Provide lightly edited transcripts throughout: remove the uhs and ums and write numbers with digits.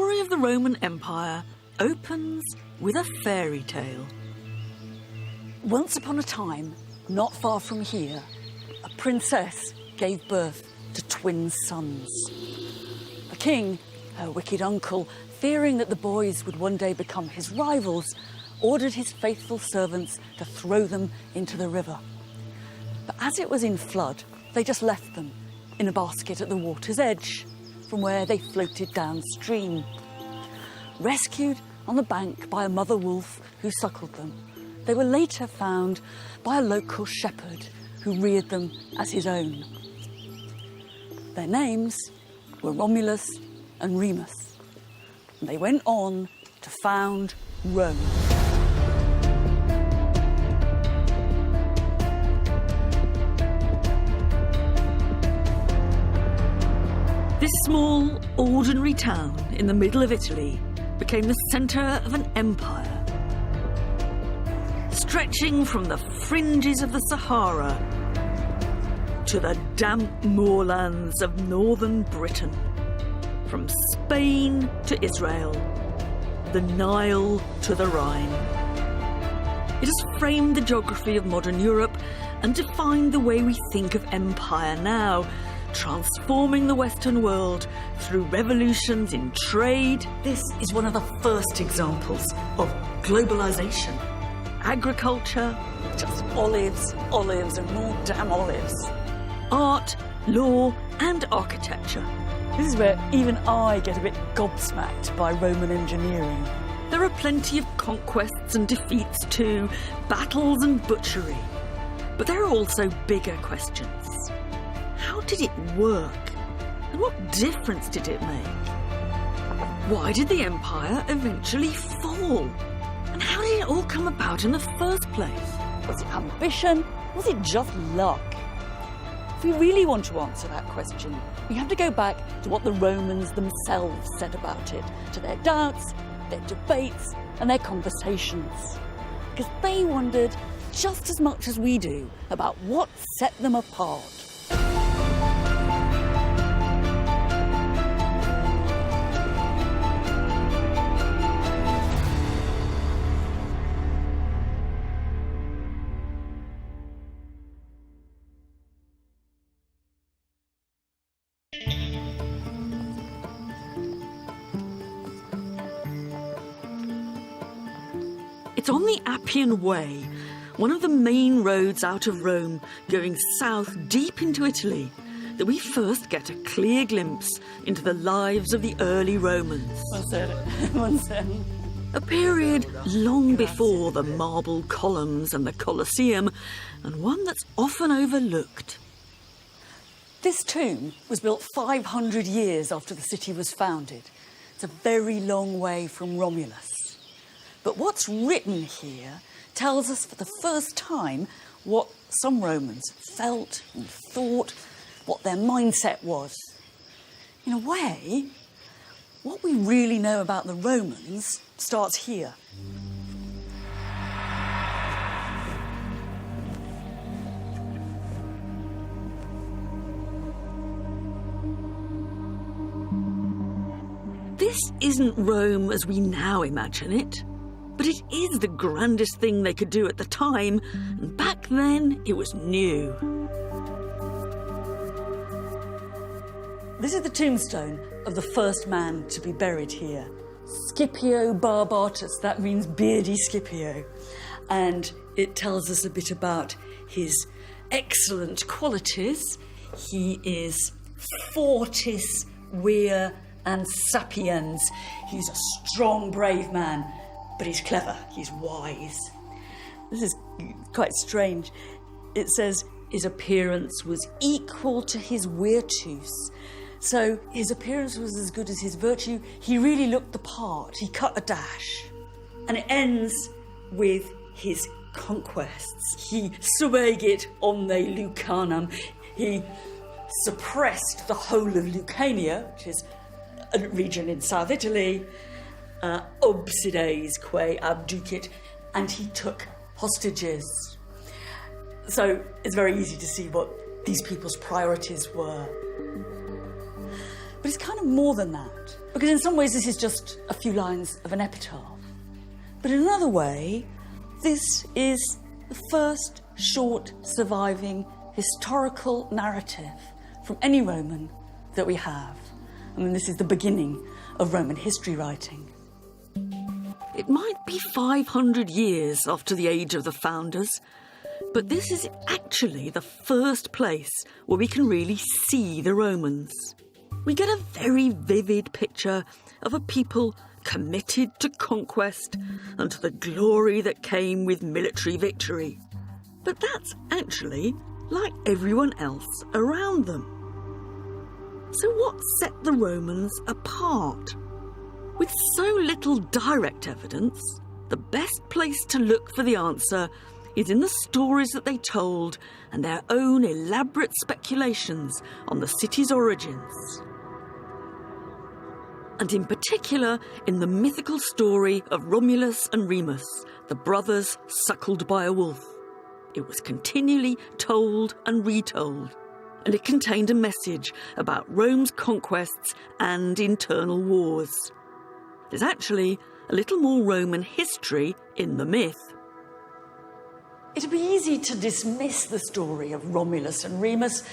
story of the Roman Empire opens with a fairy tale. Once upon a time, not far from here, a princess gave birth to twin sons. The king, her wicked uncle, fearing that the boys would one day become his rivals, ordered his faithful servants to throw them into the river. But as it was in flood, they just left them in a basket at the water's edge, from where they floated downstream. Rescued on the bank by a mother wolf who suckled them, they were later found by a local shepherd who reared them as his own. Their names were Romulus and Remus. And they went on to found Rome. This small, ordinary town in the middle of Italy became the centre of an empire, stretching from the fringes of the Sahara to the damp moorlands of northern Britain, from Spain to Israel, the Nile to the Rhine. It has framed the geography of modern Europe and defined the way we think of empire now, transforming the Western world through revolutions in trade. This is one of the first examples of globalisation. Agriculture, Just olives, olives and more damn olives. art, law and architecture. This is where even I get a bit gobsmacked by Roman engineering. There are plenty of conquests and defeats too, battles and butchery. But there are also bigger questions. How did it work? And what difference did it make? Why did the empire eventually fall? And how did it all come about in the first place? Was it ambition? Was it just luck? If we really want to answer that question, we have to go back to what the Romans themselves said about it, to their doubts, their debates, and their conversations. Because they wondered just as much as we do about what set them apart. It's on the Appian Way, one of the main roads out of Rome, going south deep into Italy, that we first get a clear glimpse into the lives of the early Romans. One second. A period long before the marble columns and the Colosseum, and one that's often overlooked. This tomb was built 500 years after the city was founded. It's a very long way from Romulus. But what's written here tells us for the first time what some Romans felt and thought, what their mindset was. In a way, what we really know about the Romans starts here. This isn't Rome as we now imagine it. But it is the grandest thing they could do at the time, and back then it was new. This is the tombstone of the first man to be buried here. Scipio Barbatus, that means beardy Scipio. And it tells us a bit about his excellent qualities. He is fortis, vir and sapiens. He's a strong, brave man. But he's clever, he's wise. This is quite strange. It says his appearance was equal to his virtus. So his appearance was as good as his virtue. He really looked the part. He cut a dash. And it ends with his conquests. He subegit omne Lucanam. He suppressed the whole of Lucania, which is a region in South Italy, obsides quae abducit, and he took hostages. So it's very easy to see what these people's priorities were. But it's kind of more than that. Because in some ways this is just a few lines of an epitaph. But in another way, this is the first short surviving historical narrative from any Roman that we have. I mean, this is the beginning of Roman history writing. It might be 500 years after the age of the founders, but this is actually the first place where we can really see the Romans. We get a very vivid picture of a people committed to conquest and to the glory that came with military victory. But that's actually like everyone else around them. So what set the Romans apart? With so little direct evidence, the best place to look for the answer is in the stories that they told and their own elaborate speculations on the city's origins. And in particular, in the mythical story of Romulus and Remus, the brothers suckled by a wolf. It was continually told and retold, and it contained a message about Rome's conquests and internal wars. There's actually a little more Roman history in the myth. It'd be easy to dismiss the story of Romulus and Remus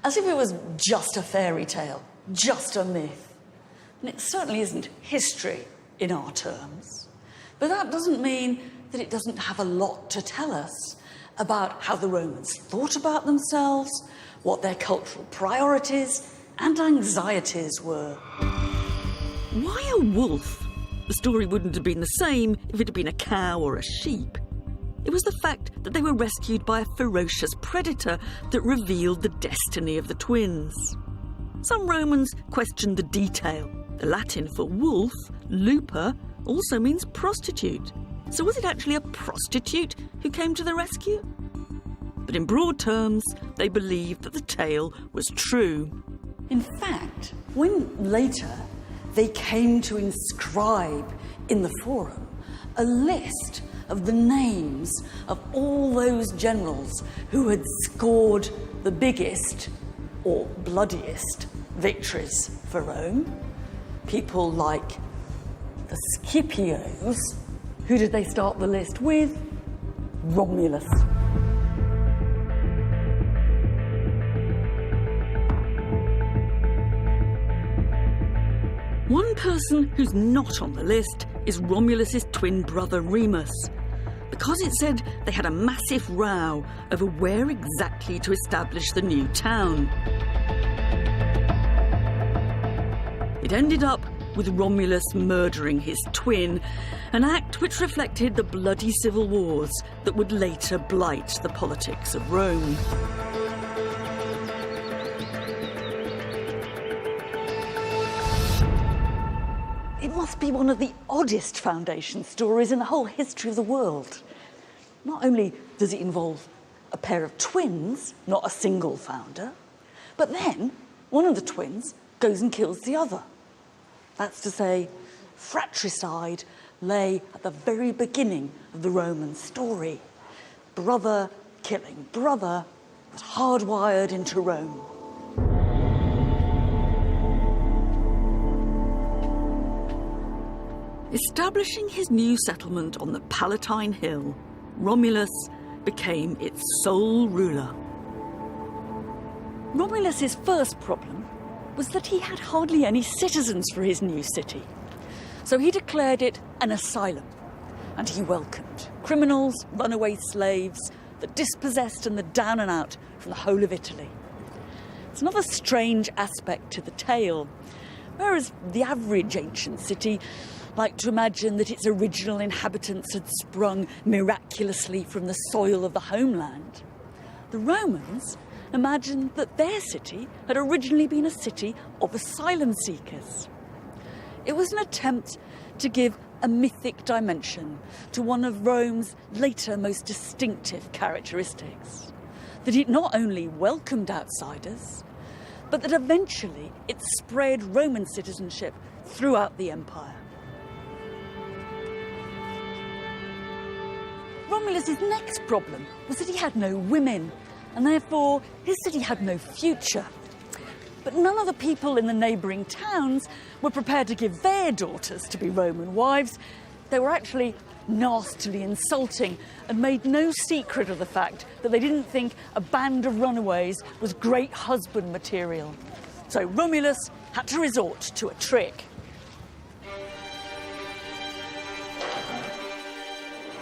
as if it was just a fairy tale, just a myth. And it certainly isn't history in our terms. But that doesn't mean that it doesn't have a lot to tell us about how the Romans thought about themselves, what their cultural priorities and anxieties were. Why a wolf? The story wouldn't have been the same if it had been a cow or a sheep. It was the fact that they were rescued by a ferocious predator that revealed the destiny of the twins. Some Romans questioned the detail. The Latin for wolf, lupa, also means prostitute. So was it actually a prostitute who came to the rescue? But in broad terms, they believed that the tale was true. In fact, when later they came to inscribe in the Forum a list of the names of all those generals who had scored the biggest or bloodiest victories for Rome, people like the Scipios. Who did they start the list with? Romulus. One person who's not on the list is Romulus's twin brother Remus, because it said they had a massive row over where exactly to establish the new town. It ended up with Romulus murdering his twin, an act which reflected the bloody civil wars that would later blight the politics of Rome. It must be one of the oddest foundation stories in the whole history of the world. Not only does it involve a pair of twins, not a single founder, but then one of the twins goes and kills the other. That's to say, fratricide lay at the very beginning of the Roman story. Brother killing brother was hardwired into Rome. Establishing his new settlement on the Palatine Hill, Romulus became its sole ruler. Romulus's first problem was that he had hardly any citizens for his new city. So he declared it an asylum, and he welcomed criminals, runaway slaves, the dispossessed and the down and out from the whole of Italy. It's another strange aspect to the tale. Whereas the average ancient city liked to imagine that its original inhabitants had sprung miraculously from the soil of the homeland, the Romans imagined that their city had originally been a city of asylum seekers. It was an attempt to give a mythic dimension to one of Rome's later most distinctive characteristics, that it not only welcomed outsiders, but that eventually it spread Roman citizenship throughout the empire. Romulus's next problem was that he had no women, and therefore his city had no future. But none of the people in the neighbouring towns were prepared to give their daughters to be Roman wives. They were actually nastily insulting and made no secret of the fact that they didn't think a band of runaways was great husband material. So Romulus had to resort to a trick.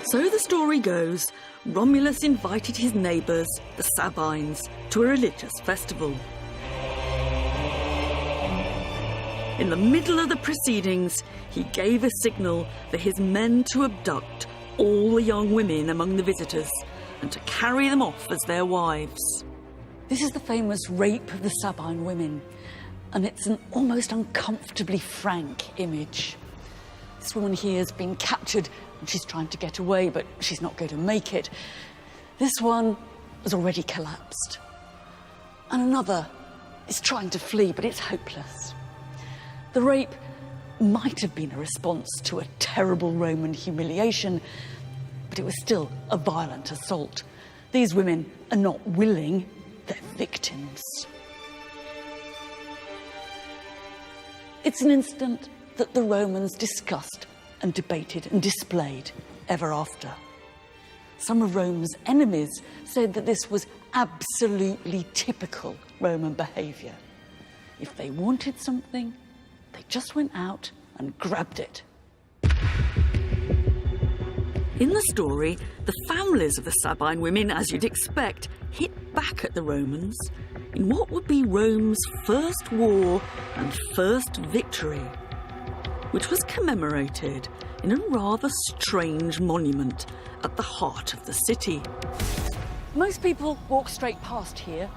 So the story goes, Romulus invited his neighbours, the Sabines, to a religious festival. In the middle of the proceedings, he gave a signal for his men to abduct all the young women among the visitors and to carry them off as their wives. This is the famous rape of the Sabine women, and it's an almost uncomfortably frank image. This woman here has been captured and she's trying to get away, but she's not going to make it. This one has already collapsed. And another is trying to flee, but it's hopeless. The rape might have been a response to a terrible Roman humiliation, but it was still a violent assault. These women are not willing, they're victims. It's an incident that the Romans discussed and debated and displayed ever after. Some of Rome's enemies said that this was absolutely typical Roman behaviour. If they wanted something, they just went out and grabbed it. In the story, the families of the Sabine women, as you'd expect, hit back at the Romans in what would be Rome's first war and first victory, which was commemorated in a rather strange monument at the heart of the city. Most people walk straight past here,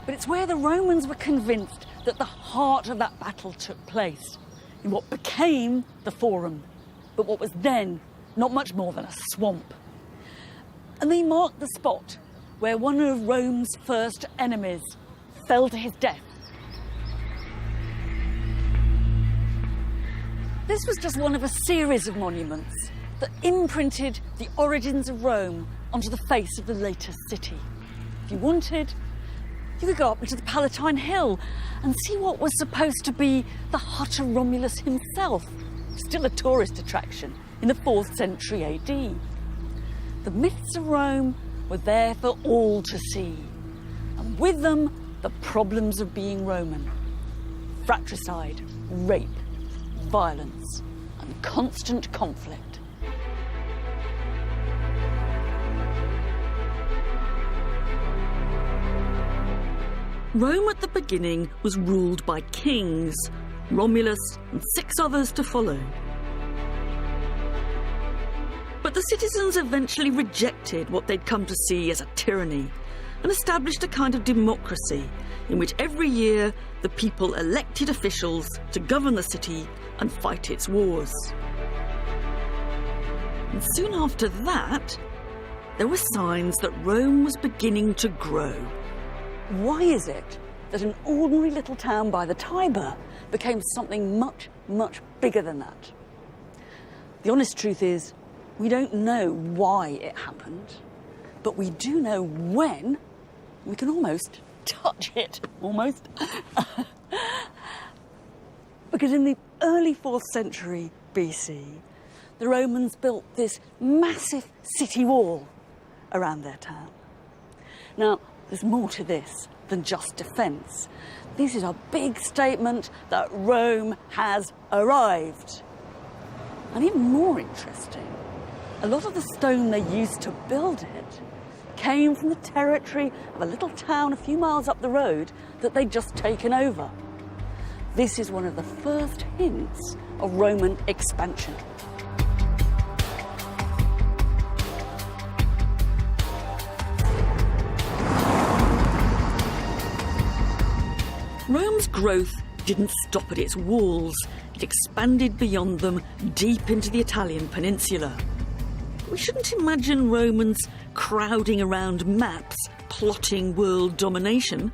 but it's where the Romans were convinced that the heart of that battle took place, in what became the Forum, but what was then not much more than a swamp. And they marked the spot where one of Rome's first enemies fell to his death. This was just one of a series of monuments that imprinted the origins of Rome onto the face of the later city. If you wanted, you could go up into the Palatine Hill and see what was supposed to be the hut of Romulus himself, still a tourist attraction in the 4th century AD. The myths of Rome were there for all to see, and with them, the problems of being Roman. Fratricide, rape, violence, and constant conflict. Rome at the beginning was ruled by kings, Romulus and 6 others to follow. But the citizens eventually rejected what they'd come to see as a tyranny and established a kind of democracy in which every year the people elected officials to govern the city and fight its wars. And soon after that, there were signs that Rome was beginning to grow. Why is it that an ordinary little town by the Tiber became something much, much bigger than that? The honest truth is, we don't know why it happened, but we do know when. We can almost touch it, almost. Because in the early 4th century BC, the Romans built this massive city wall around their town. Now, there's more to this than just defence. This is a big statement that Rome has arrived. And even more interesting, a lot of the stone they used to build it came from the territory of a little town a few miles up the road that they'd just taken over. This is one of the first hints of Roman expansion. Rome's growth didn't stop at its walls. It expanded beyond them, deep into the Italian peninsula. We shouldn't imagine Romans crowding around maps, plotting world domination.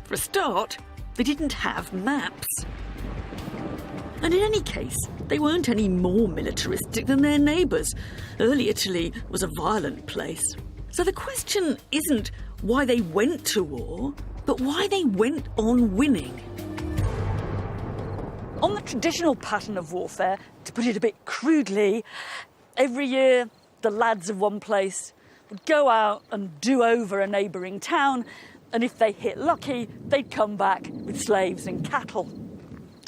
For a start, they didn't have maps. And in any case, they weren't any more militaristic than their neighbours. Early Italy was a violent place. So the question isn't why they went to war, but why they went on winning. On the traditional pattern of warfare, to put it a bit crudely, every year the lads of one place would go out and do over a neighbouring town, and if they hit lucky, they'd come back with slaves and cattle.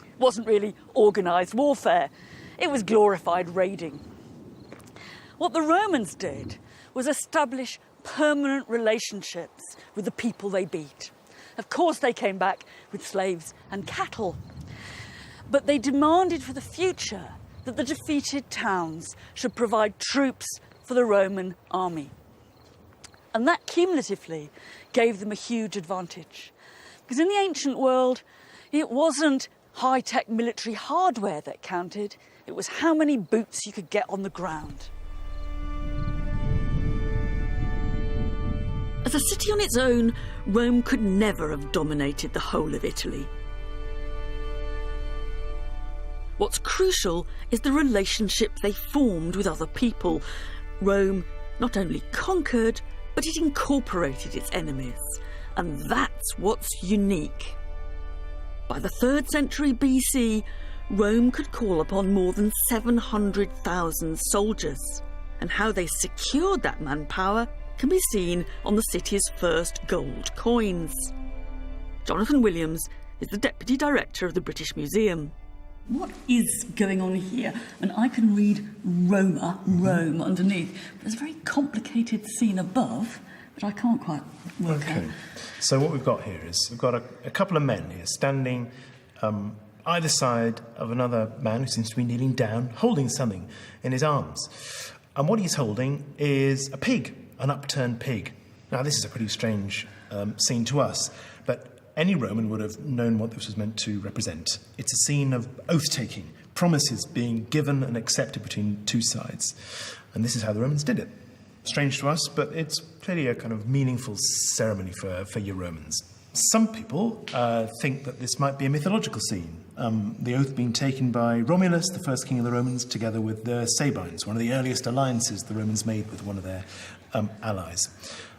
It wasn't really organised warfare, it was glorified raiding. What the Romans did was establish permanent relationships with the people they beat. Of course they came back with slaves and cattle, but they demanded for the future that the defeated towns should provide troops for the Roman army. And that cumulatively gave them a huge advantage. Because in the ancient world, it wasn't high-tech military hardware that counted, it was how many boots you could get on the ground. As a city on its own, Rome could never have dominated the whole of Italy. What's crucial is the relationship they formed with other people. Rome not only conquered, but it incorporated its enemies. And that's what's unique. By the 3rd century BC, Rome could call upon more than 700,000 soldiers. And how they secured that manpower can be seen on the city's first gold coins. Jonathan Williams is the Deputy Director of the British Museum. What is going on here? And I can read Roma, Rome, underneath. There's a very complicated scene above, but I can't quite work out. So what we've got here is we've got a couple of men here standing either side of another man who seems to be kneeling down, holding something in his arms. And what he's holding is a pig, an upturned pig. Now, this is a pretty strange scene to us, but any Roman would have known what this was meant to represent. It's a scene of oath-taking, promises being given and accepted between two sides. And this is how the Romans did it. Strange to us, but it's clearly a kind of meaningful ceremony for your Romans. Some people think that this might be a mythological scene, the oath being taken by Romulus, the first king of the Romans, together with the Sabines, one of the earliest alliances the Romans made with one of their allies.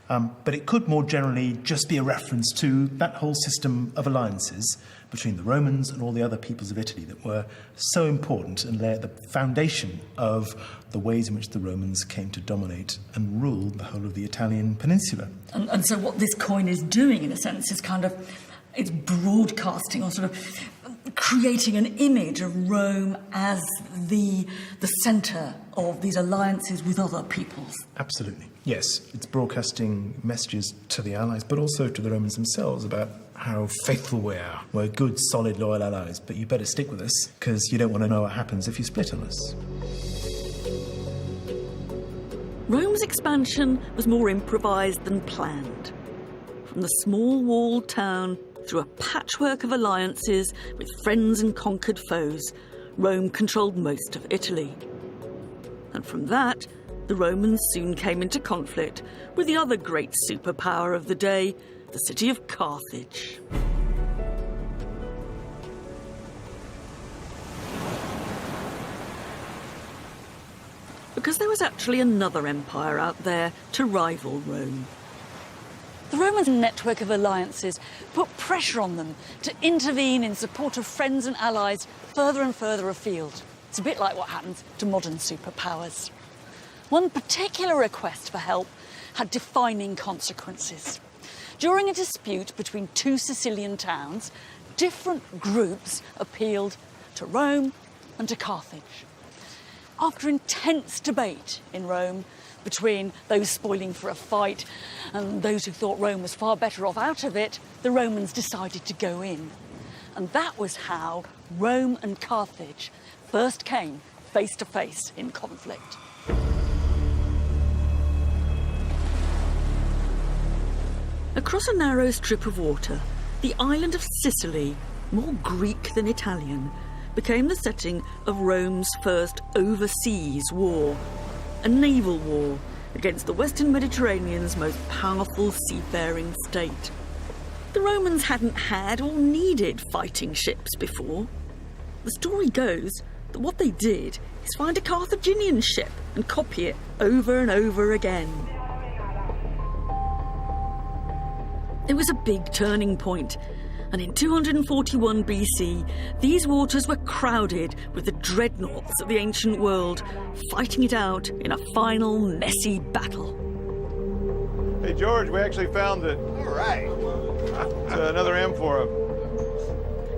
But it could more generally just be a reference to that whole system of alliances between the Romans and all the other peoples of Italy that were so important and laid the foundation of the ways in which the Romans came to dominate and rule the whole of the Italian peninsula. And so what this coin is doing, in a sense, is it's broadcasting or sort of creating an image of Rome as the centre of these alliances with other peoples. Absolutely. Yes, it's broadcasting messages to the allies, but also to the Romans themselves about how faithful we are. We're good, solid, loyal allies, but you better stick with us, because you don't want to know what happens if you split on us. Rome's expansion was more improvised than planned. From the small walled town through a patchwork of alliances with friends and conquered foes, Rome controlled most of Italy. And from that, the Romans soon came into conflict with the other great superpower of the day, the city of Carthage. Because there was actually another empire out there to rival Rome. The Romans' network of alliances put pressure on them to intervene in support of friends and allies further and further afield. It's a bit like what happens to modern superpowers. One particular request for help had defining consequences. During a dispute between two Sicilian towns, different groups appealed to Rome and to Carthage. After intense debate in Rome between those spoiling for a fight and those who thought Rome was far better off out of it, the Romans decided to go in. And that was how Rome and Carthage first came face to face in conflict. Across a narrow strip of water, the island of Sicily, more Greek than Italian, became the setting of Rome's first overseas war, a naval war against the Western Mediterranean's most powerful seafaring state. The Romans hadn't had or needed fighting ships before. The story goes that what they did is find a Carthaginian ship and copy it over and over again. It was a big turning point, and in 241 BC, these waters were crowded with the dreadnoughts of the ancient world, fighting it out in a final messy battle. Hey, George, we actually found it. All right. It's another amphora.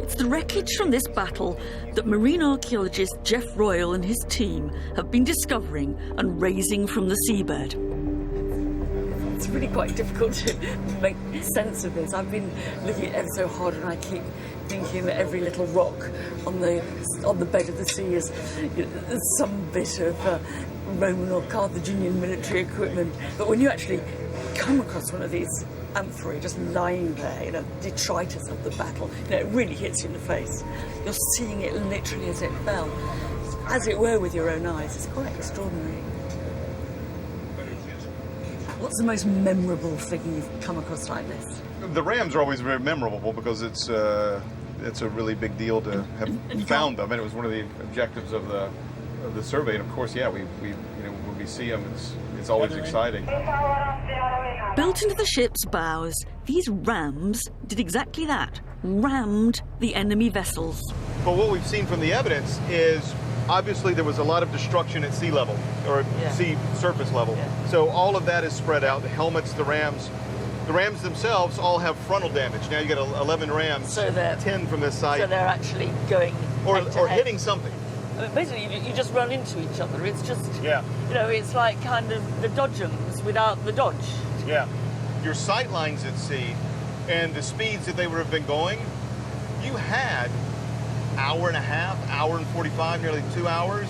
It's the wreckage from this battle that marine archaeologist Jeff Royal and his team have been discovering and raising from the seabed. It's really quite difficult to make sense of this. I've been looking at it ever so hard, and I keep thinking that every little rock on the bed of the sea is some bit of Roman or Carthaginian military equipment. But when you actually come across one of these amphorae just lying there, detritus of the battle, it really hits you in the face. You're seeing it literally as it fell, as it were with your own eyes. It's quite extraordinary. What's the most memorable thing you've come across like this? The rams are always very memorable because it's a really big deal to have found them, and it was one of the objectives of the survey. And of course, yeah, we when we see them, it's always exciting. Built into the ship's bows, these rams did exactly that, rammed the enemy vessels. But what we've seen from the evidence is obviously there was a lot of destruction at sea level, or sea surface level. Yeah. So all of that is spread out. The helmets, the rams themselves all have frontal damage. Now you got 11 rams, so 10 from this side. So they're actually going or hitting something. I mean, basically, you just run into each other. It's just, yeah. It's like kind of the dodgems without the dodge. Yeah. Your sight lines at sea and the speeds that they would have been going, you had hour and a half, hour and 45, nearly 2 hours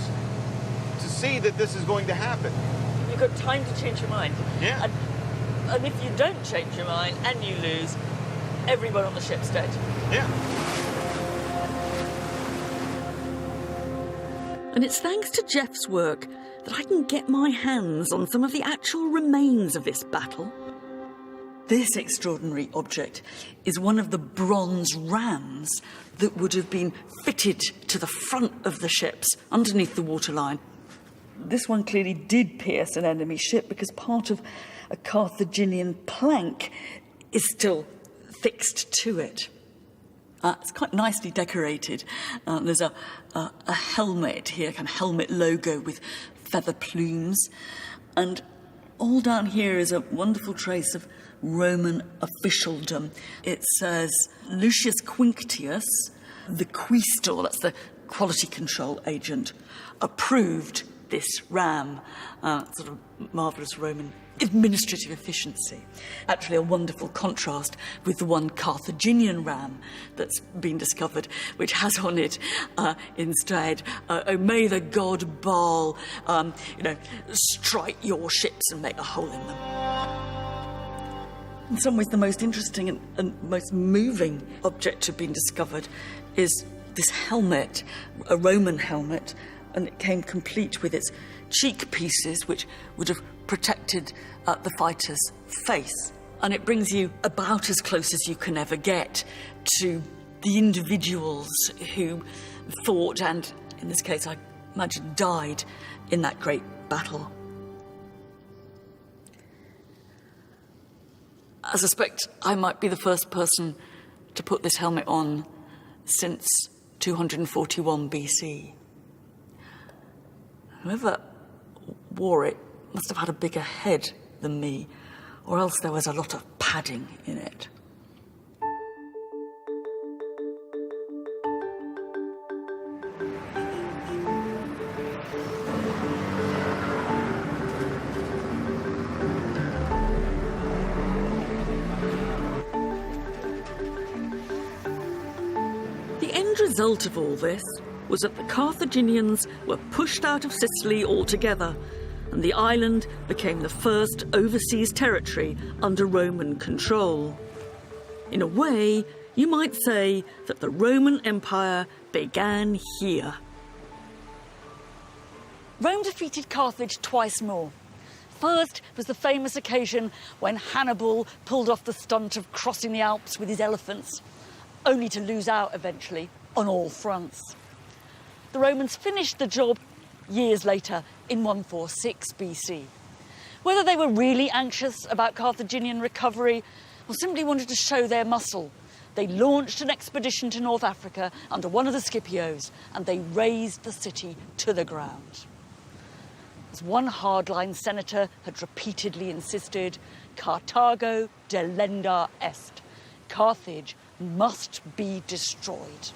to see that this is going to happen. You've got time to change your mind. Yeah. And if you don't change your mind and you lose, everyone on the ship's dead. Yeah. And it's thanks to Jeff's work that I can get my hands on some of the actual remains of this battle. This extraordinary object is one of the bronze rams that would have been fitted to the front of the ships underneath the waterline. This one clearly did pierce an enemy ship because part of a Carthaginian plank is still fixed to it. It's quite nicely decorated. There's a helmet here, kind of helmet logo with feather plumes. And all down here is a wonderful trace of Roman officialdom. It says Lucius Quinctius, the quaestor, that's the quality control agent, approved this ram. Sort of marvellous Roman administrative efficiency. Actually a wonderful contrast with the one Carthaginian ram that's been discovered, which has on it instead, oh, may the god Baal, strike your ships and make a hole in them. In some ways, the most interesting and most moving object to have been discovered is this helmet, a Roman helmet, and it came complete with its cheek pieces, which would have protected the fighter's face. And it brings you about as close as you can ever get to the individuals who fought and, in this case, I imagine, died in that great battle. I suspect I might be the first person to put this helmet on since 241 BC. Whoever wore it must have had a bigger head than me, or else there was a lot of padding in it. The end result of all this was that the Carthaginians were pushed out of Sicily altogether, and the island became the first overseas territory under Roman control. In a way, you might say that the Roman Empire began here. Rome defeated Carthage twice more. First was the famous occasion when Hannibal pulled off the stunt of crossing the Alps with his elephants, only to lose out eventually on all fronts. The Romans finished the job years later in 146 BC. Whether they were really anxious about Carthaginian recovery or simply wanted to show their muscle, they launched an expedition to North Africa under one of the Scipios, and they razed the city to the ground. As one hardline senator had repeatedly insisted, Carthago delenda est. Carthage must be destroyed.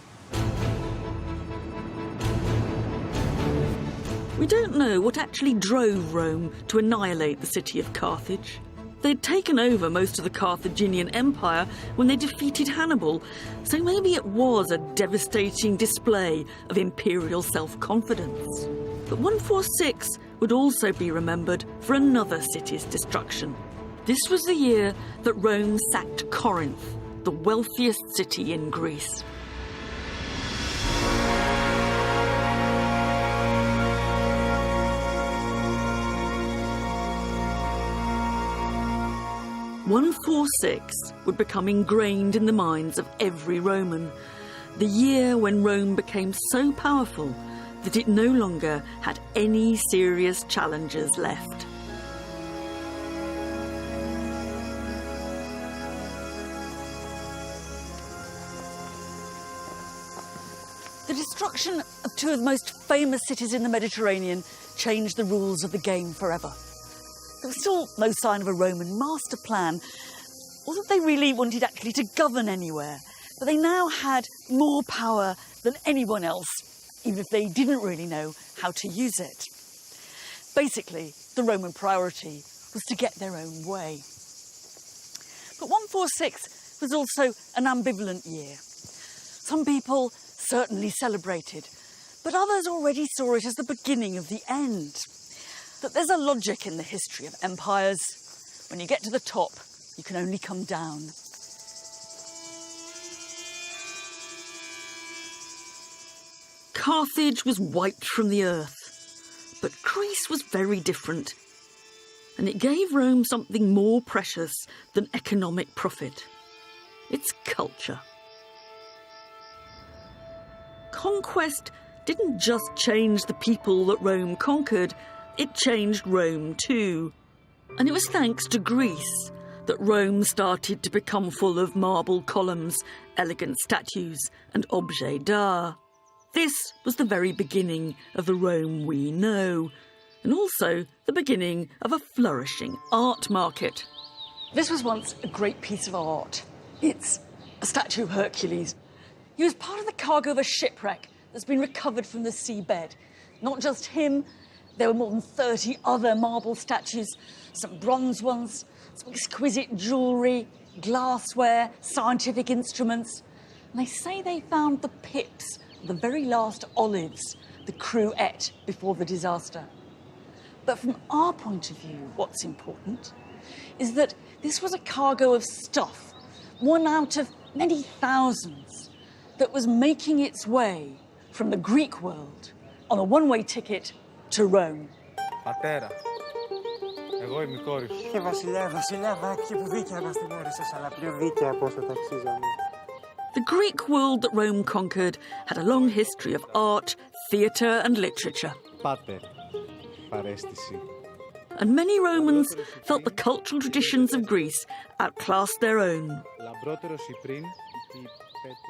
We don't know what actually drove Rome to annihilate the city of Carthage. They'd taken over most of the Carthaginian Empire when they defeated Hannibal, so maybe it was a devastating display of imperial self-confidence. But 146 would also be remembered for another city's destruction. This was the year that Rome sacked Corinth, the wealthiest city in Greece. "146 would become ingrained in the minds of every Roman, the year when Rome became so powerful that it no longer had any serious challengers left. The destruction of two of the most famous cities in the Mediterranean changed the rules of the game forever. There was still no sign of a Roman master plan, or that they really wanted actually to govern anywhere, but they now had more power than anyone else, even if they didn't really know how to use it. Basically, the Roman priority was to get their own way. But 146 was also an ambivalent year. Some people certainly celebrated, but others already saw it as the beginning of the end. That there's a logic in the history of empires. When you get to the top, you can only come down. Carthage was wiped from the earth, but Greece was very different, and it gave Rome something more precious than economic profit: its culture. Conquest didn't just change the people that Rome conquered, it changed Rome too. And it was thanks to Greece that Rome started to become full of marble columns, elegant statues, and objets d'art. This was the very beginning of the Rome we know, and also the beginning of a flourishing art market. This was once a great piece of art. It's a statue of Hercules. He was part of the cargo of a shipwreck that's been recovered from the seabed. Not just him, there were more than 30 other marble statues, some bronze ones, some exquisite jewellery, glassware, scientific instruments. And they say they found the pips of the very last olives the crew ate before the disaster. But from our point of view, what's important is that this was a cargo of stuff, one out of many thousands, that was making its way from the Greek world on a one-way ticket to Rome. Πατέρα, εγώ είμαι η κόρη σου. Και βασιλιά, βάκι που δίκαια μας την όρισες, αλλά πιο δίκαια από όσο τα αξίζαμε. The Greek world that Rome conquered had a long history of art, theatre and literature. Πάτερ, παρέστηση. And many Romans felt the cultural traditions of Greece outclassed their own. Λαμπρότερος ή πριν,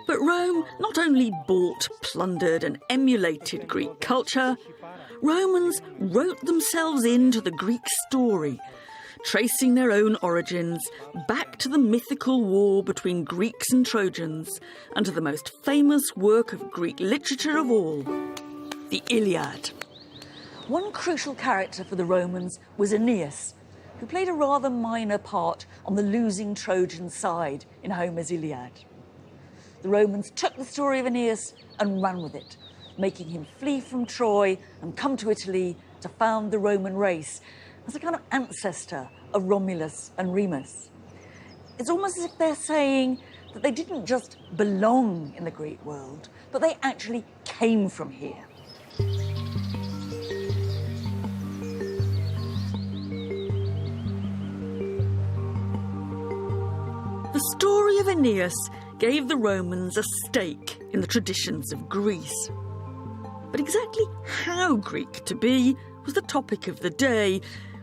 But Rome not only bought, plundered and emulated Greek culture, Romans wrote themselves into the Greek story, tracing their own origins back to the mythical war between Greeks and Trojans and to the most famous work of Greek literature of all, the Iliad. One crucial character for the Romans was Aeneas, who played a rather minor part on the losing Trojan side in Homer's Iliad. The Romans took the story of Aeneas and ran with it, making him flee from Troy and come to Italy to found the Roman race as a kind of ancestor of Romulus and Remus. It's almost as if they're saying that they didn't just belong in the Greek world, but they actually came from here. The story of Aeneas gave the Romans a stake in the traditions of Greece. But exactly how Greek to be was the topic of the day,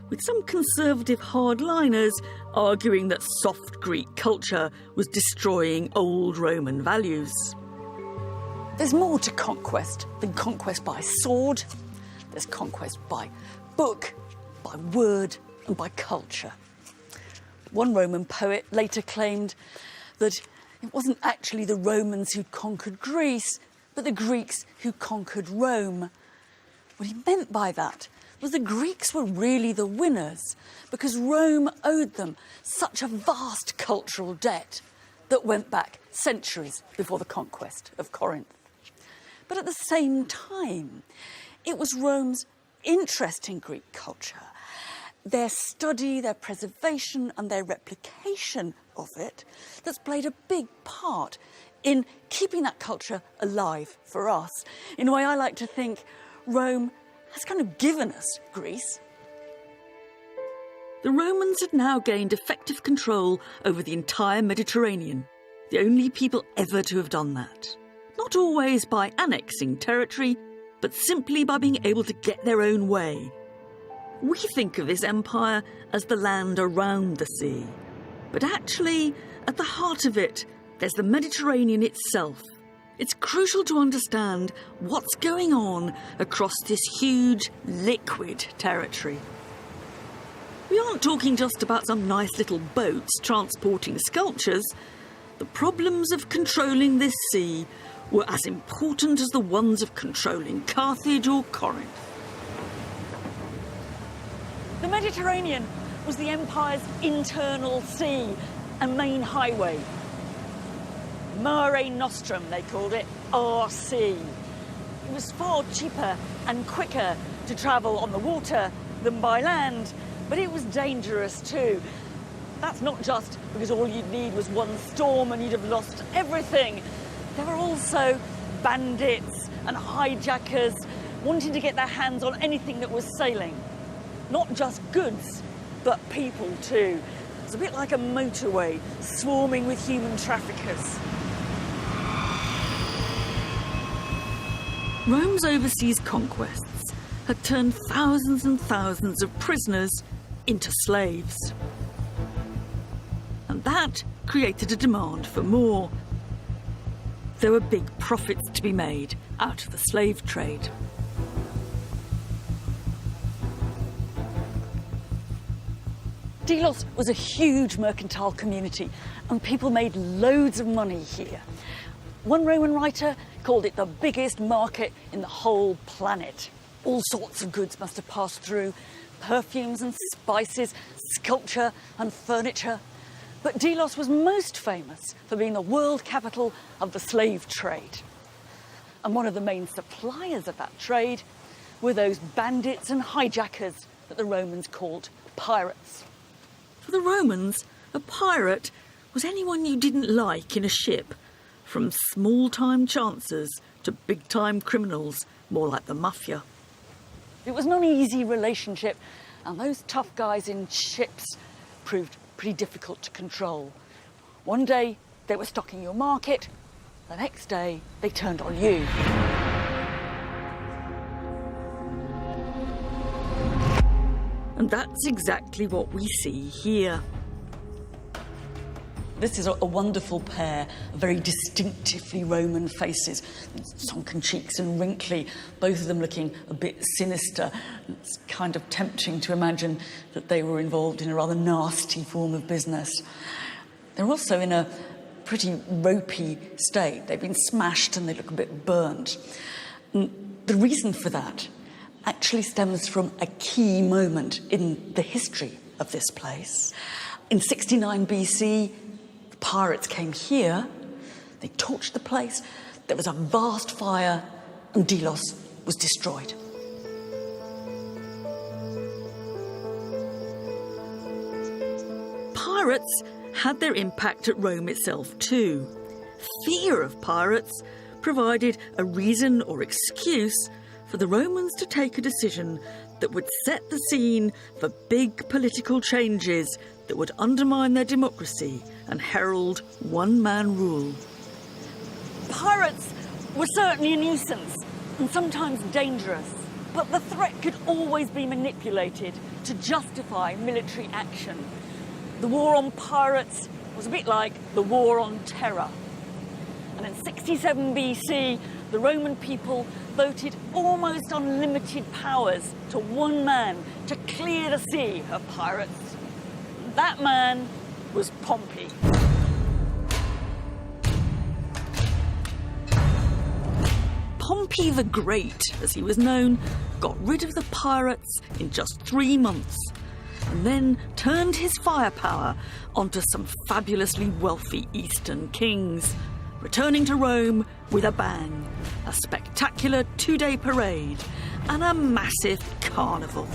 with some conservative hardliners arguing that soft Greek culture was destroying old Roman values. There's more to conquest than conquest by sword. There's conquest by book, by word, and by culture. One Roman poet later claimed that it wasn't actually the Romans who'd conquered Greece, but the Greeks who conquered Rome. What he meant by that was the Greeks were really the winners because Rome owed them such a vast cultural debt that went back centuries before the conquest of Corinth. But at the same time, it was Rome's interest in Greek culture, their study, their preservation and their replication of it that's played a big part in keeping that culture alive for us. In a way, I like to think Rome has kind of given us Greece. The Romans had now gained effective control over the entire Mediterranean, the only people ever to have done that. Not always by annexing territory, but simply by being able to get their own way. We think of this empire as the land around the sea, but actually, at the heart of it, there's the Mediterranean itself. It's crucial to understand what's going on across this huge, liquid territory. We aren't talking just about some nice little boats transporting sculptures. The problems of controlling this sea were as important as the ones of controlling Carthage or Corinth. The Mediterranean was the empire's internal sea and main highway. Mare Nostrum, they called it, RC. It was far cheaper and quicker to travel on the water than by land, but it was dangerous too. That's not just because all you'd need was one storm and you'd have lost everything. There were also bandits and hijackers wanting to get their hands on anything that was sailing. Not just goods, but people too. It's a bit like a motorway swarming with human traffickers. Rome's overseas conquests had turned thousands and thousands of prisoners into slaves. And that created a demand for more. There were big profits to be made out of the slave trade. Delos was a huge mercantile community and people made loads of money here. One Roman writer called it the biggest market in the whole planet. All sorts of goods must have passed through, perfumes and spices, sculpture and furniture. But Delos was most famous for being the world capital of the slave trade. And one of the main suppliers of that trade were those bandits and hijackers that the Romans called pirates. For the Romans, a pirate was anyone you didn't like in a ship, from small-time chancers to big-time criminals, more like the mafia. It was not an easy relationship, and those tough guys in ships proved pretty difficult to control. One day, they were stocking your market. The next day, they turned on you. And that's exactly what we see here. This is a wonderful pair of very distinctively Roman faces, sunken cheeks and wrinkly, both of them looking a bit sinister. It's kind of tempting to imagine that they were involved in a rather nasty form of business. They're also in a pretty ropey state. They've been smashed and they look a bit burnt. And the reason for that actually stems from a key moment in the history of this place. In 69 BC, pirates came here, they torched the place, there was a vast fire, and Delos was destroyed. Pirates had their impact at Rome itself too. Fear of pirates provided a reason or excuse for the Romans to take a decision that would set the scene for big political changes that would undermine their democracy and herald one-man rule. Pirates were certainly a nuisance and sometimes dangerous. But the threat could always be manipulated to justify military action. The war on pirates was a bit like the war on terror. And in 67 BC, the Roman people voted almost unlimited powers to one man to clear the sea of pirates. That man was Pompey. Pompey the Great, as he was known, got rid of the pirates in just 3 months and then turned his firepower onto some fabulously wealthy Eastern kings, returning to Rome with a bang, a spectacular 2-day parade and a massive carnival.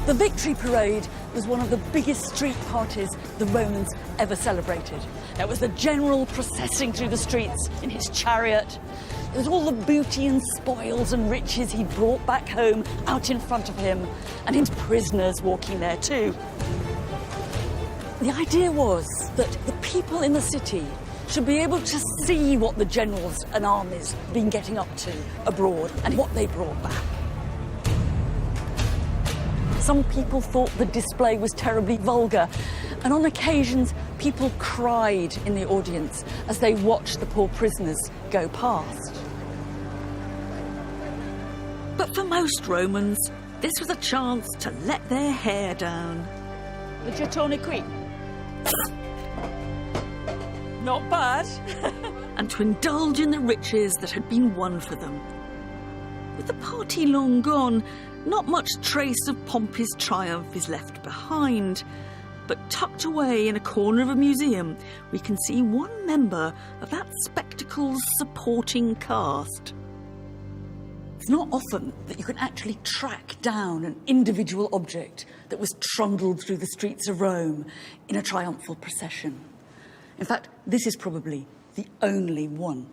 The Victory Parade was one of the biggest street parties the Romans ever celebrated. It was the general processing through the streets in his chariot. It was all the booty and spoils and riches he'd brought back home out in front of him, and his prisoners walking there too. The idea was that the people in the city should be able to see what the generals and armies had been getting up to abroad and what they brought back. Some people thought the display was terribly vulgar, and on occasions people cried in the audience as they watched the poor prisoners go past. But for most Romans, this was a chance to let their hair down. The Gettone qui. Not bad. And to indulge in the riches that had been won for them. With the party long gone, not much trace of Pompey's triumph is left behind. But tucked away in a corner of a museum, we can see one member of that spectacle's supporting cast. It's not often that you can actually track down an individual object that was trundled through the streets of Rome in a triumphal procession. In fact, this is probably the only one.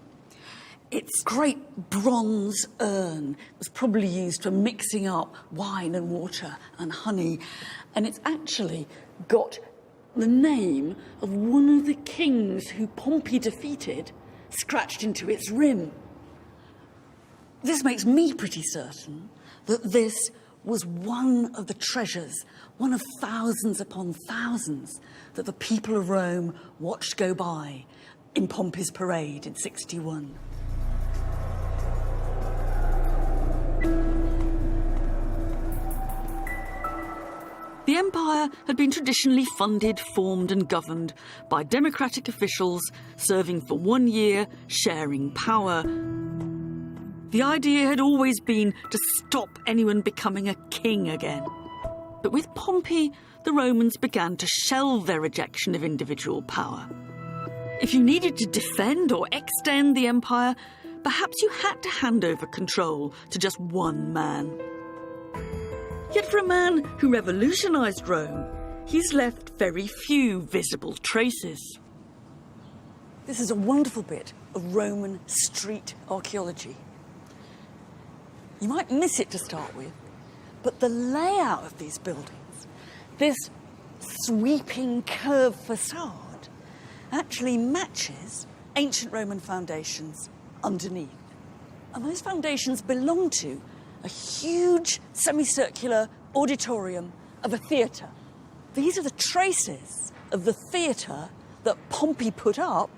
Its great bronze urn was probably used for mixing up wine and water and honey, and it's actually got the name of one of the kings who Pompey defeated scratched into its rim. This makes me pretty certain that this was one of the treasures, one of thousands upon thousands, that the people of Rome watched go by in Pompey's parade in 61. The empire had been traditionally funded, formed and governed by democratic officials serving for 1 year, sharing power. The idea had always been to stop anyone becoming a king again. But with Pompey, the Romans began to shelve their rejection of individual power. If you needed to defend or extend the empire, perhaps you had to hand over control to just one man. Yet for a man who revolutionised Rome, he's left very few visible traces. This is a wonderful bit of Roman street archaeology. You might miss it to start with, but the layout of these buildings, this sweeping curved facade, actually matches ancient Roman foundations underneath. And those foundations belong to a huge semicircular auditorium of a theatre. These are the traces of the theatre that Pompey put up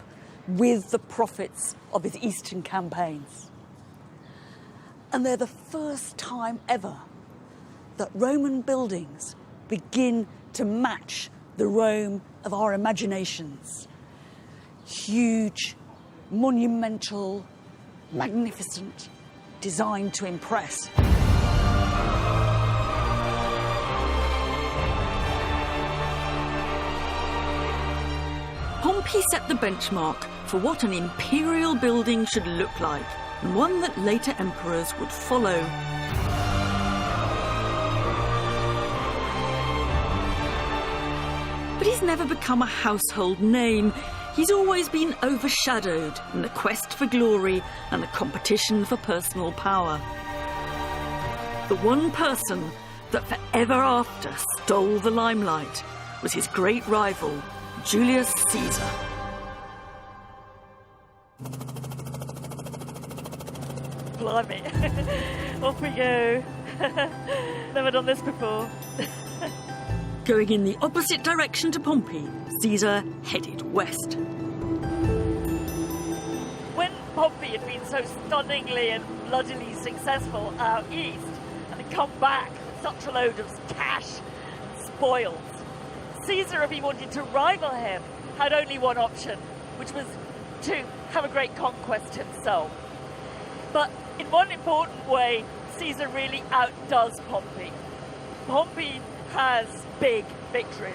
with the profits of his eastern campaigns. And they're the first time ever that Roman buildings begin to match the Rome of our imaginations. Huge, monumental, magnificent, designed to impress. Pompey set the benchmark for what an imperial building should look like, and one that later emperors would follow. But he's never become a household name. He's always been overshadowed in the quest for glory and the competition for personal power. The one person that forever after stole the limelight was his great rival, Julius Caesar. Blimey. Off we go. Never done this before. Going in the opposite direction to Pompey, Caesar headed west. When Pompey had been so stunningly and bloodily successful out east, and had come back with such a load of cash and spoils, Caesar, if he wanted to rival him, had only one option, which was to have a great conquest himself. But in one important way, Caesar really outdoes Pompey. Pompey has big victories.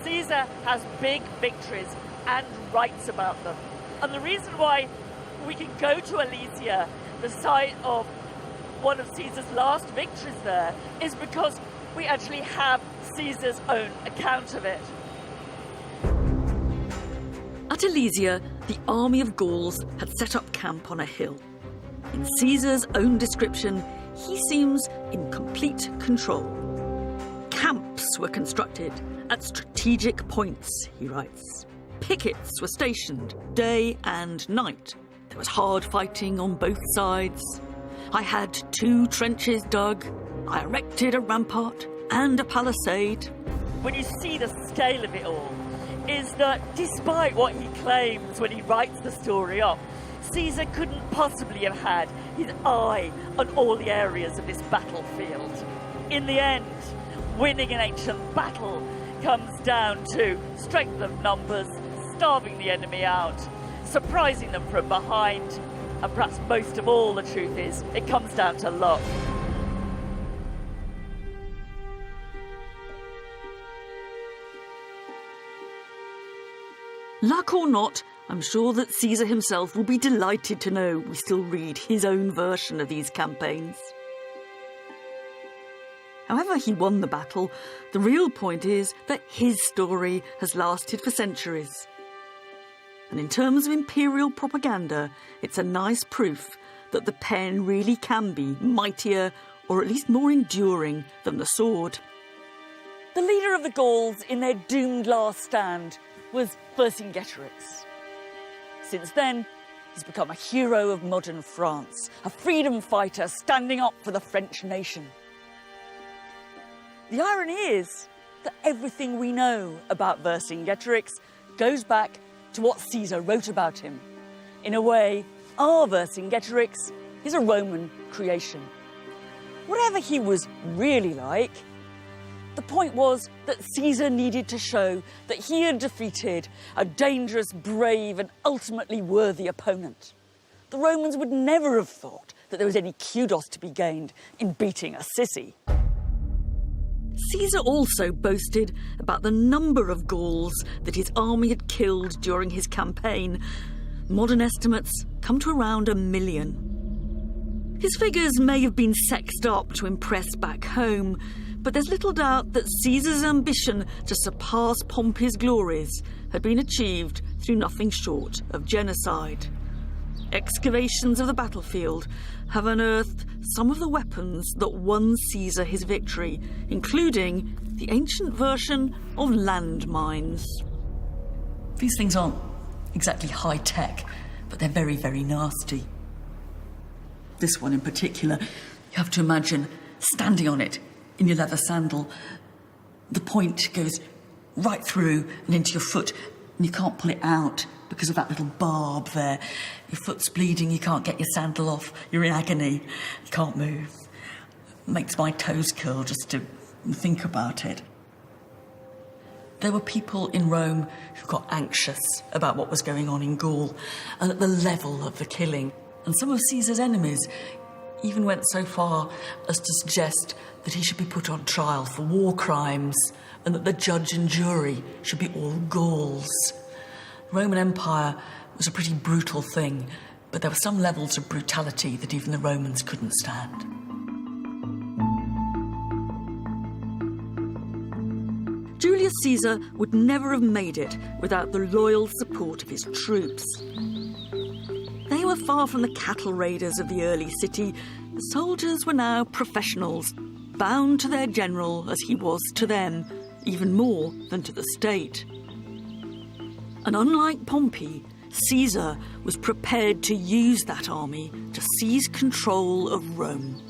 Caesar has big victories and writes about them. And the reason why we can go to Alesia, the site of one of Caesar's last victories there, is because we actually have Caesar's own account of it. At Alesia, the army of Gauls had set up camp on a hill. In Caesar's own description, he seems in complete control. Camps were constructed at strategic points, he writes. Pickets were stationed day and night. There was hard fighting on both sides. I had 2 trenches dug. I erected a rampart and a palisade. When you see the scale of it all, is that despite what he claims when he writes the story up, Caesar couldn't possibly have had his eye on all the areas of this battlefield. In the end, winning an ancient battle comes down to strength of numbers, starving the enemy out, surprising them from behind, and perhaps most of all, the truth is, it comes down to luck. Luck or not, I'm sure that Caesar himself will be delighted to know we still read his own version of these campaigns. However he won the battle, the real point is that his story has lasted for centuries. And in terms of imperial propaganda, it's a nice proof that the pen really can be mightier, or at least more enduring, than the sword. The leader of the Gauls in their doomed last stand was Vercingetorix. Since then, he's become a hero of modern France, a freedom fighter standing up for the French nation. The irony is that everything we know about Vercingetorix goes back to what Caesar wrote about him. In a way, our Vercingetorix is a Roman creation. Whatever he was really like, the point was that Caesar needed to show that he had defeated a dangerous, brave, and ultimately worthy opponent. The Romans would never have thought that there was any kudos to be gained in beating a sissy. Caesar also boasted about the number of Gauls that his army had killed during his campaign. Modern estimates come to around 1 million. His figures may have been sexed up to impress back home, but there's little doubt that Caesar's ambition to surpass Pompey's glories had been achieved through nothing short of genocide. Excavations of the battlefield have unearthed some of the weapons that won Caesar his victory, including the ancient version of landmines. These things aren't exactly high-tech, but they're very, very nasty. This one in particular, you have to imagine standing on it in your leather sandal. The point goes right through and into your foot, and you can't pull it out because of that little barb there. Your foot's bleeding, you can't get your sandal off, you're in agony, you can't move. It makes my toes curl just to think about it. There were people in Rome who got anxious about what was going on in Gaul and at the level of the killing. And some of Caesar's enemies even went so far as to suggest that he should be put on trial for war crimes and that the judge and jury should be all Gauls. The Roman Empire was a pretty brutal thing, but there were some levels of brutality that even the Romans couldn't stand. Julius Caesar would never have made it without the loyal support of his troops. They were far from the cattle raiders of the early city. The soldiers were now professionals, bound to their general as he was to them, even more than to the state. And unlike Pompey, Caesar was prepared to use that army to seize control of Rome.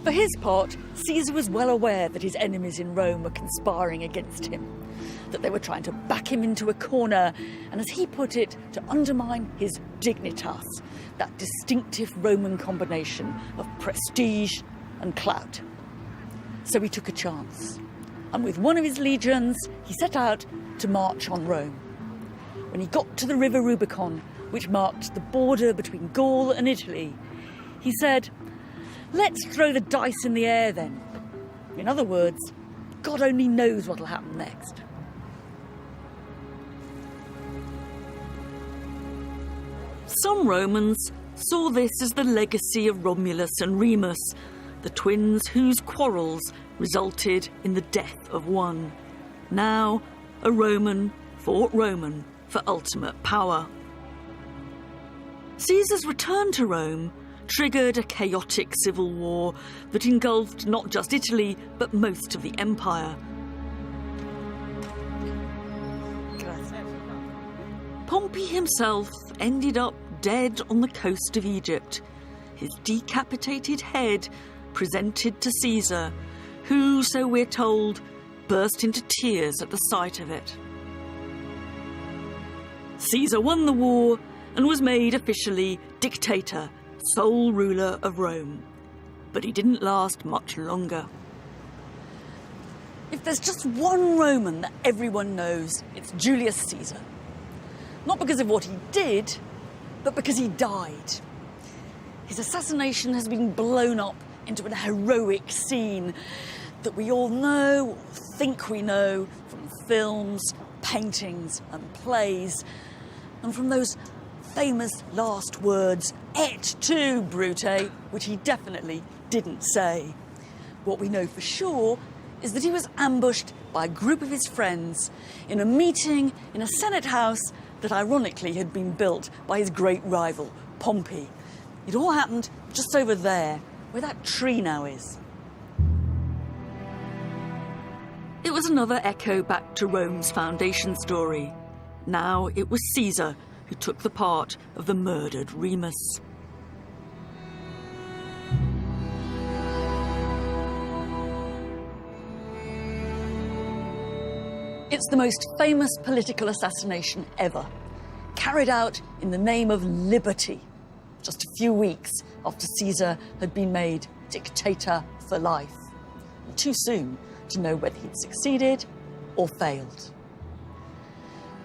For his part, Caesar was well aware that his enemies in Rome were conspiring against him, that they were trying to back him into a corner, and as he put it, to undermine his dignitas, that distinctive Roman combination of prestige and clout. So he took a chance, and with one of his legions, he set out to march on Rome. When he got to the river Rubicon, which marked the border between Gaul and Italy, he said, "Let's throw the dice in the air then." In other words, God only knows what'll happen next. Some Romans saw this as the legacy of Romulus and Remus, the twins whose quarrels resulted in the death of one. Now, a Roman fought Roman for ultimate power. Caesar's return to Rome triggered a chaotic civil war that engulfed not just Italy, but most of the empire. Pompey himself ended up dead on the coast of Egypt, his decapitated head presented to Caesar, who, so we're told, burst into tears at the sight of it. Caesar won the war and was made officially dictator, sole ruler of Rome. But he didn't last much longer. If there's just one Roman that everyone knows, it's Julius Caesar. Not because of what he did, but because he died. His assassination has been blown up into an heroic scene that we all know, or think we know, from films, paintings and plays, and from those famous last words, "Et tu, Brute," which he definitely didn't say. What we know for sure is that he was ambushed by a group of his friends in a meeting in a Senate house that ironically had been built by his great rival, Pompey. It all happened just over there, where that tree now is. It was another echo back to Rome's foundation story. Now it was Caesar who took the part of the murdered Remus. It's the most famous political assassination ever, carried out in the name of liberty, just a few weeks after Caesar had been made dictator for life. Too soon to know whether he'd succeeded or failed.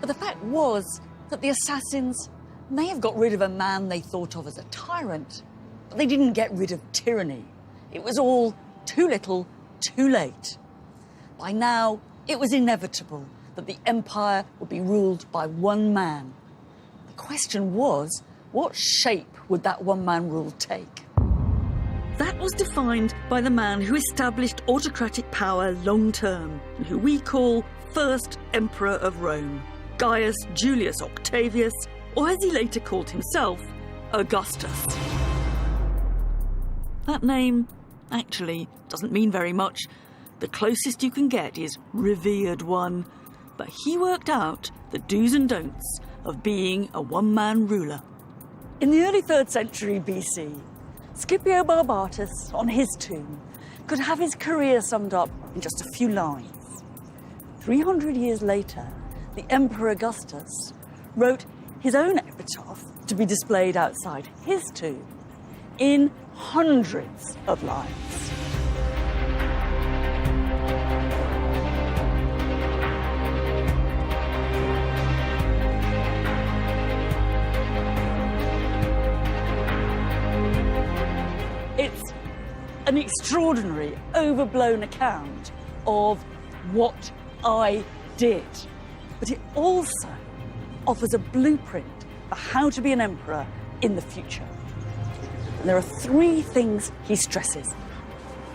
But the fact was that the assassins may have got rid of a man they thought of as a tyrant, but they didn't get rid of tyranny. It was all too little, too late. By now, it was inevitable that the empire would be ruled by one man. The question was, what shape would that one-man rule take? That was defined by the man who established autocratic power long-term, and who we call First Emperor of Rome, Gaius Julius Octavius, or as he later called himself, Augustus. That name actually doesn't mean very much. The closest you can get is revered one, but he worked out the do's and don'ts of being a one-man ruler. In the early 3rd century BC, Scipio Barbatus, on his tomb, could have his career summed up in just a few lines. 300 years later, the Emperor Augustus wrote his own epitaph to be displayed outside his tomb in hundreds of lines. It's an extraordinary, overblown account of what I did. But it also offers a blueprint for how to be an emperor in the future. And there are 3 things he stresses.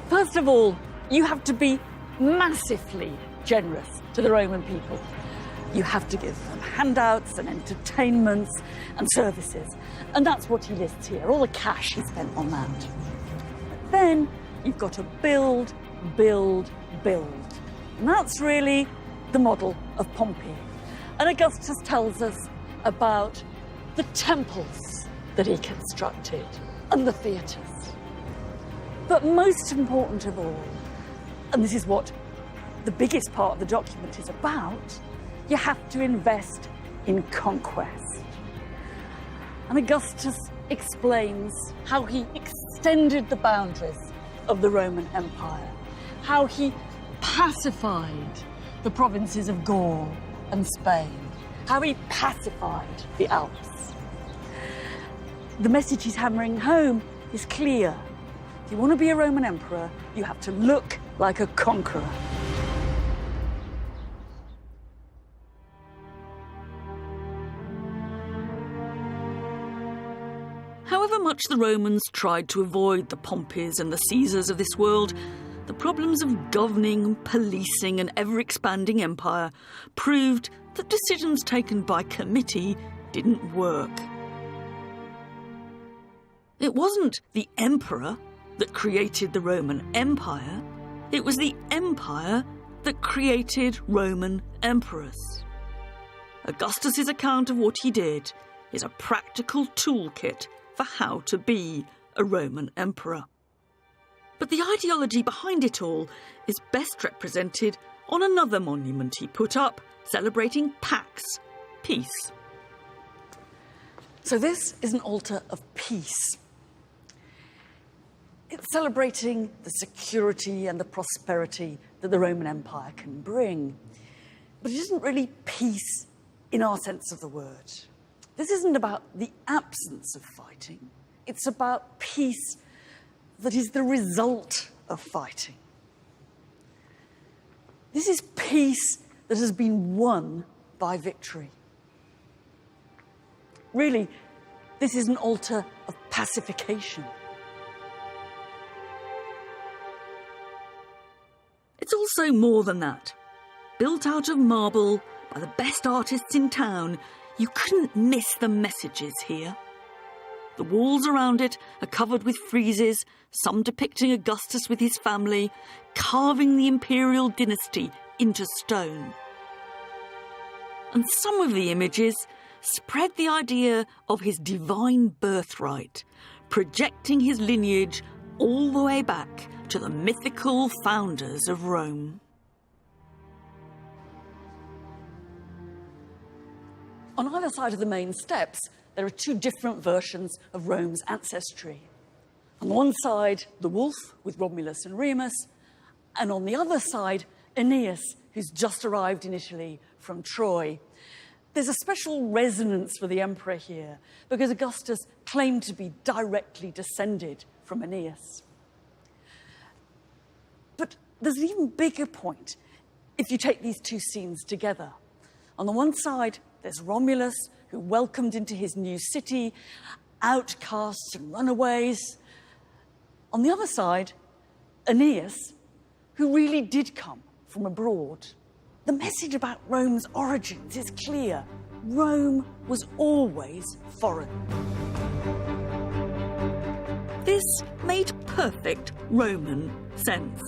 First of all, you have to be massively generous to the Roman people. You have to give them handouts and entertainments and services. And that's what he lists here, all the cash he spent on that. Then you've got to build, build, build. And that's really the model of Pompey. And Augustus tells us about the temples that he constructed and the theatres. But most important of all, and this is what the biggest part of the document is about, you have to invest in conquest. And Augustus explains how he extended the boundaries of the Roman Empire, how he pacified the provinces of Gaul and Spain, how he pacified the Alps. The message he's hammering home is clear. If you want to be a Roman emperor, you have to look like a conqueror. However much the Romans tried to avoid the Pompeys and the Caesars of this world, the problems of governing, policing an ever-expanding empire proved that decisions taken by committee didn't work. It wasn't the emperor that created the Roman Empire, it was the empire that created Roman emperors. Augustus's account of what he did is a practical toolkit for how to be a Roman emperor. But the ideology behind it all is best represented on another monument he put up celebrating Pax, peace. So this is an altar of peace. It's celebrating the security and the prosperity that the Roman Empire can bring. But it isn't really peace in our sense of the word. This isn't about the absence of fighting. It's about peace that is the result of fighting. This is peace that has been won by victory. Really, this is an altar of pacification. It's also more than that. Built out of marble by the best artists in town, you couldn't miss the messages here. The walls around it are covered with friezes, some depicting Augustus with his family, carving the imperial dynasty into stone. And some of the images spread the idea of his divine birthright, projecting his lineage all the way back to the mythical founders of Rome. On either side of the main steps, there are two different versions of Rome's ancestry. On one side, the wolf with Romulus and Remus, and on the other side, Aeneas, who's just arrived in Italy from Troy. There's a special resonance for the emperor here because Augustus claimed to be directly descended from Aeneas. But there's an even bigger point if you take these two scenes together. On the one side, there's Romulus, who welcomed into his new city outcasts and runaways. On the other side, Aeneas, who really did come from abroad. The message about Rome's origins is clear. Rome was always foreign. This made perfect Roman sense.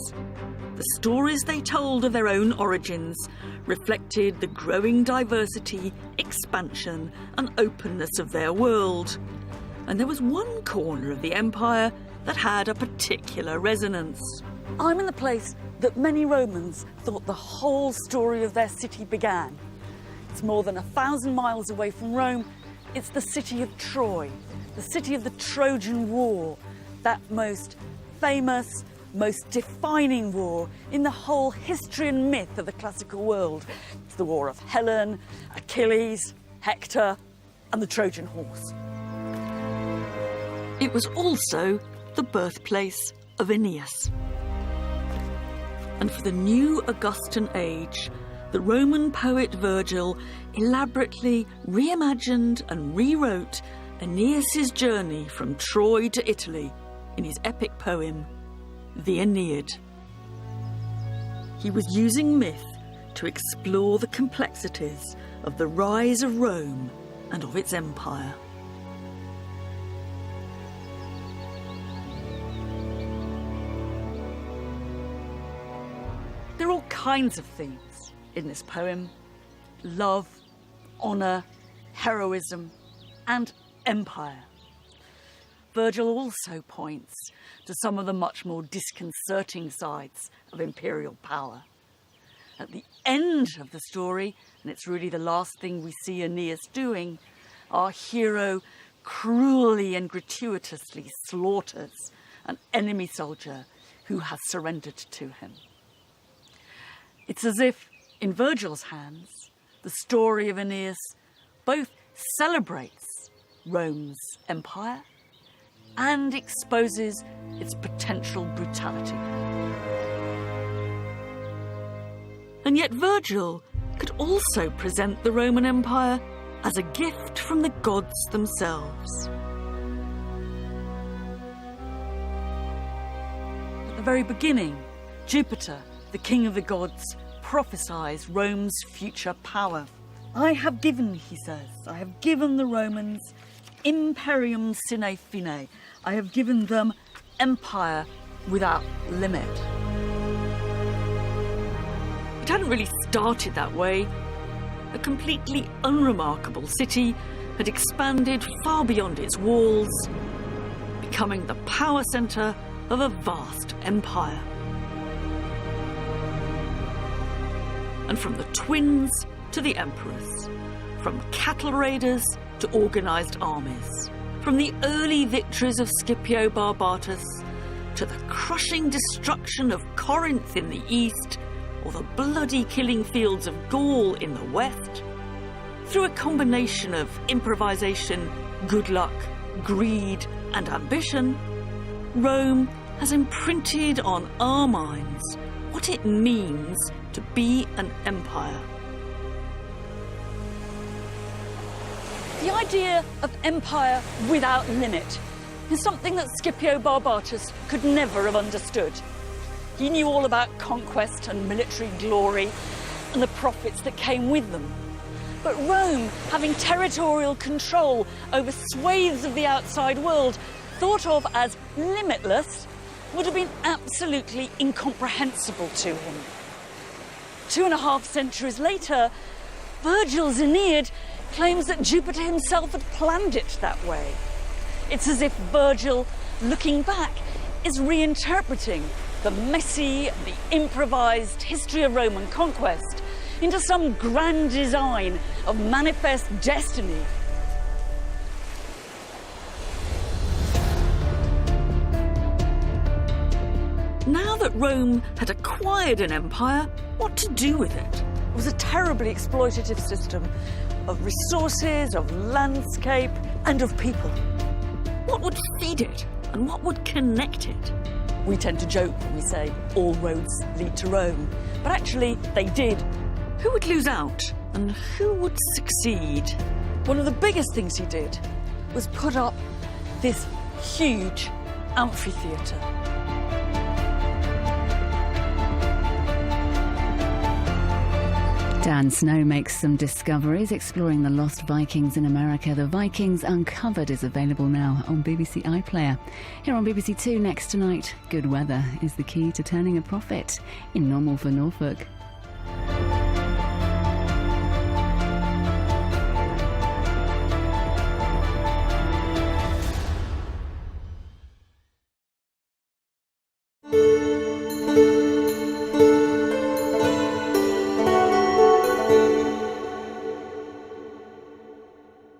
The stories they told of their own origins reflected the growing diversity, expansion, and openness of their world. And there was one corner of the empire that had a particular resonance. I'm in the place that many Romans thought the whole story of their city began. It's more than 1,000 miles away from Rome. It's the city of Troy, the city of the Trojan War, that most famous, most defining war in the whole history and myth of the classical world. It's the war of Helen, Achilles, Hector, and the Trojan horse. It was also the birthplace of Aeneas. And for the new Augustan age, the Roman poet Virgil elaborately reimagined and rewrote Aeneas's journey from Troy to Italy in his epic poem, The Aeneid. He was using myth to explore the complexities of the rise of Rome and of its empire. There are all kinds of themes in this poem. Love, honour, heroism and empire. Virgil also points to some of the much more disconcerting sides of imperial power. At the end of the story, and it's really the last thing we see Aeneas doing, our hero cruelly and gratuitously slaughters an enemy soldier who has surrendered to him. It's as if, in Virgil's hands, the story of Aeneas both celebrates Rome's empire and exposes its potential brutality. And yet Virgil could also present the Roman Empire as a gift from the gods themselves. At the very beginning, Jupiter, the king of the gods, prophesies Rome's future power. I have given, he says, I have given the Romans imperium sine fine. I have given them empire without limit. It hadn't really started that way. A completely unremarkable city had expanded far beyond its walls, becoming the power centre of a vast empire. And from the twins to the emperors, from cattle raiders to organised armies, from the early victories of Scipio Barbatus to the crushing destruction of Corinth in the east, or the bloody killing fields of Gaul in the west, through a combination of improvisation, good luck, greed and ambition, Rome has imprinted on our minds what it means to be an empire. The idea of empire without limit is something that Scipio Barbatus could never have understood. He knew all about conquest and military glory and the profits that came with them. But Rome, having territorial control over swathes of the outside world, thought of as limitless, would have been absolutely incomprehensible to him. 2.5 centuries later, Virgil's Aeneid claims that Jupiter himself had planned it that way. It's as if Virgil, looking back, is reinterpreting the messy, the improvised history of Roman conquest into some grand design of manifest destiny. Now that Rome had acquired an empire, what to do with it? It was a terribly exploitative system of resources, of landscape, and of people. What would feed it, and what would connect it? We tend to joke when we say all roads lead to Rome, but actually they did. Who would lose out, and who would succeed? One of the biggest things he did was put up this huge amphitheatre. Dan Snow makes some discoveries exploring the lost Vikings in America. The Vikings Uncovered is available now on BBC iPlayer. Here on BBC Two next tonight, good weather is the key to turning a profit in Normal for Norfolk.